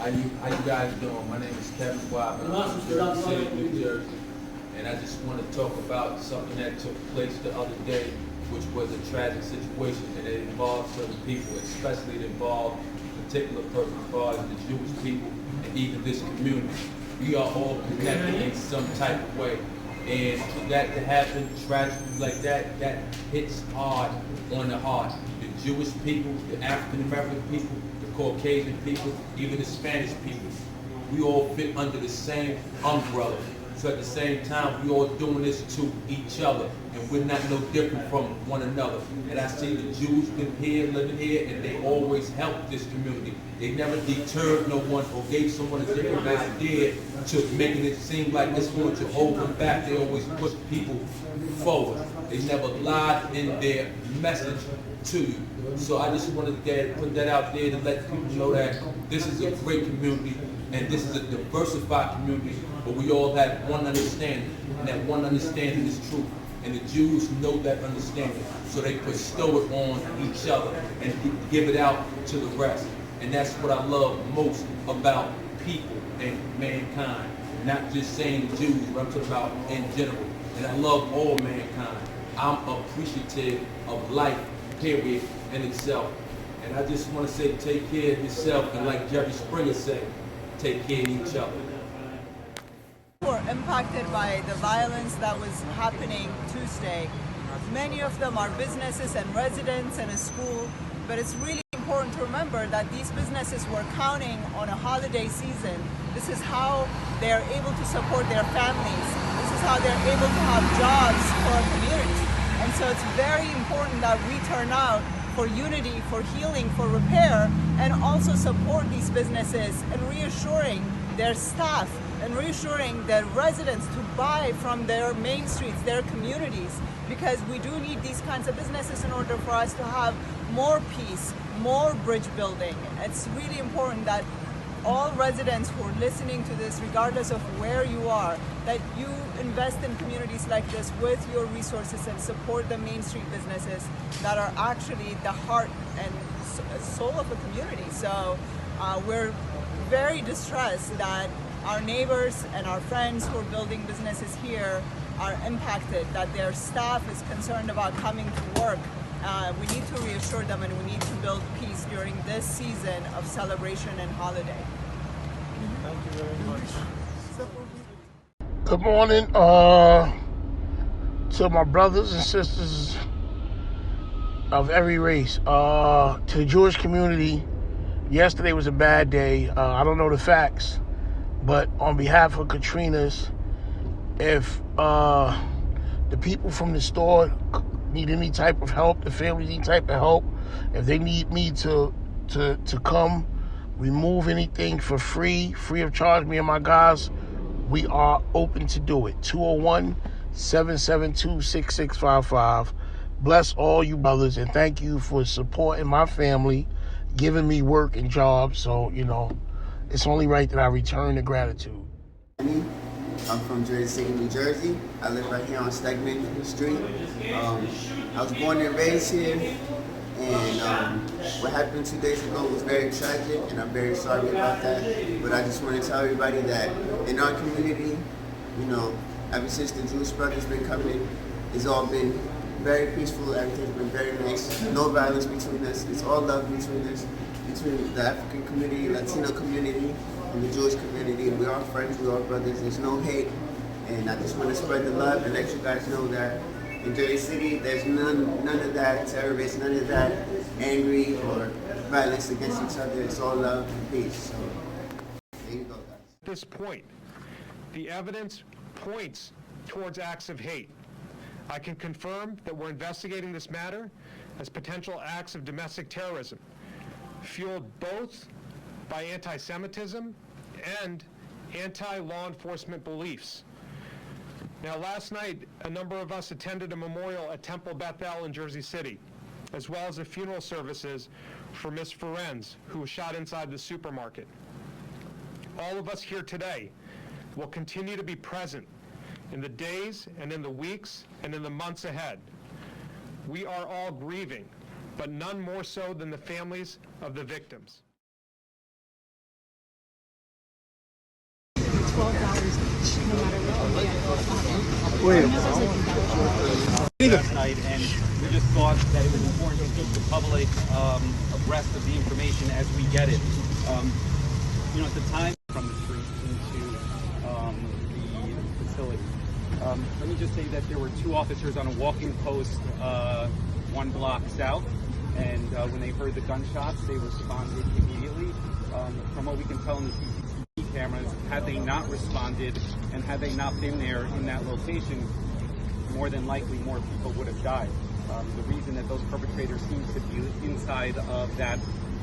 How you guys doing? My name is Kevin Bob. I'm from Jersey City, New Jersey. And I just want to talk about something that took place the other day, which was a tragic situation, and it involved certain people, especially it involved a particular person, as far as the Jewish people and even this community. We are all connected in some type of way. And for that to happen, tragedy like that, that hits hard on the heart. The Jewish people, the African American people, the Caucasian people, even the Spanish people, we all fit under the same umbrella. So at the same time, we all doing this to each other, and we're not no different from one another. And I see the Jews been here, living here, and they always helped this community. They never deterred no one or gave someone a different idea to making it seem like it's going to hold them back. They always push people forward. They never lied in their message to you. So I just wanted to put that out there to let people know that this is a great community, and this is a diversified community, but we all have one understanding, and that one understanding is truth. And the Jews know that understanding, so they bestow it on each other and give it out to the rest. And that's what I love most about people and mankind. Not just saying the Jews, but I'm talking about in general. And I love all mankind. I'm appreciative of life, period, in itself. And I just want to say, take care of yourself, and like Jerry Springer said, take care of each other. Were impacted by the violence that was happening Tuesday. Many of them are businesses and residents and a school, but it's really important to remember that these businesses were counting on a holiday season. This is how they're able to support their families. This is how they're able to have jobs for our community. And so it's very important that we turn out for unity, for healing, for repair, and also support these businesses and reassuring their staff and reassuring their residents to buy from their main streets, their communities, because we do need these kinds of businesses in order for us to have more peace, more bridge building. It's really important that all residents who are listening to this, regardless of where you are, that you invest in communities like this with your resources and support the Main Street businesses that are actually the heart and soul of the community. So we're very distressed that our neighbors and our friends who are building businesses here are impacted, that their staff is concerned about coming to work. We need to reassure them, and we need to build peace during this season of celebration and holiday. Thank you very much. Good morning to my brothers and sisters of every race. To the Jewish community, yesterday was a bad day. I don't know the facts, but on behalf of Katrinas, if the people from the store need any type of help, the families need type of help, if they need me to come remove anything for free of charge, me and my guys, we are open to do it. 201-772-6655. Bless all you brothers, and thank you for supporting my family, giving me work and jobs. So, it's only right that I return the gratitude. I'm from Jersey City, New Jersey. I live right here on Stegman Street. I was born and raised here, and what happened 2 days ago was very tragic, and I'm very sorry about that. But I just want to tell everybody that in our community, ever since the Jewish brothers been coming, it's all been very peaceful. Everything's been very nice. No violence between us. It's all love between us, between the African community, Latino community, and the Jewish community. We're all friends, we're all brothers. There's no hate, and I just want to spread the love and let you guys know that in Jersey City, there's none of that terrorists, none of that angry or violence against each other. It's all love and peace. So there you go, guys. At this point, the evidence points towards acts of hate. I can confirm that we're investigating this matter as potential acts of domestic terrorism, fueled both by anti-Semitism and anti-law enforcement beliefs. Now, last night, a number of us attended a memorial at Temple Beth El in Jersey City, as well as the funeral services for Miss Ferenz, who was shot inside the supermarket. All of us here today will continue to be present in the days and in the weeks and in the months ahead. We are all grieving, but none more so than the families of the victims. last night, and we just thought that it was important to keep the public abreast of the information as we get it. You know, at the time from the street into the facility. Let me just say that there were 2 officers on a walking post 1 block south, and when they heard the gunshots, they responded immediately. From what we can tell in the CCTV cameras, had they not responded and had they not been there in that location, more than likely more people would have died. The reason that those perpetrators seemed to be inside of that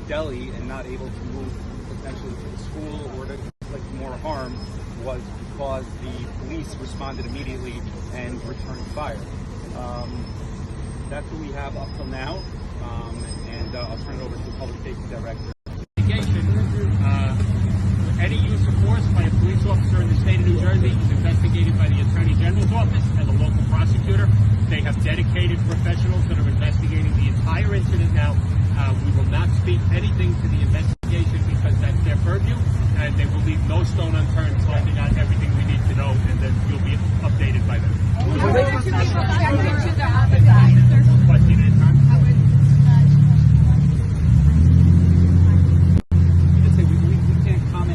deli and not able to move potentially to the school or to inflict more harm was because the police responded immediately and returned fire. That's what we have up till now, and I'll turn it over to the Public Safety Director. Any use of force by a police officer in the state of New Jersey is investigated by the Attorney General's office and the local prosecutor. They have dedicated professionals that are investigating the entire incident now. We will not speak anything to the investigation because that's their purview, and they will leave no stone unturned, finding out everything we need to know, and then you'll be updated by them. Question at a time.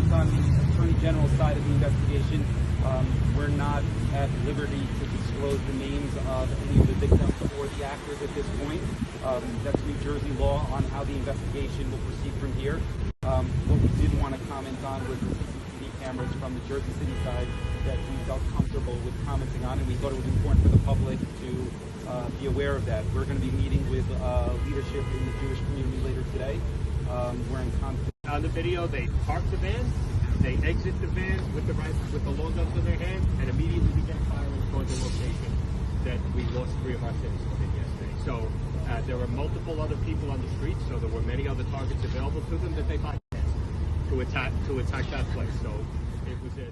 On the Attorney General's side of the investigation, we're not at liberty to disclose the names of any of the victims or the actors at this point. That's New Jersey law on how the investigation will proceed from here. What we did want to comment on was the CCTV cameras from the Jersey City side that we felt comfortable with commenting on, and we thought it was important for the public to be aware of that. We're going to be meeting with leadership in the Jewish community later today. We're in contact. On the video, they park the van, they exit the van with the long guns in their hand, and immediately began firing toward the location that we lost 3 of our citizens in yesterday. So there were multiple other people on the street, so there were many other targets available to them that they bypassed to attack that place. So it was a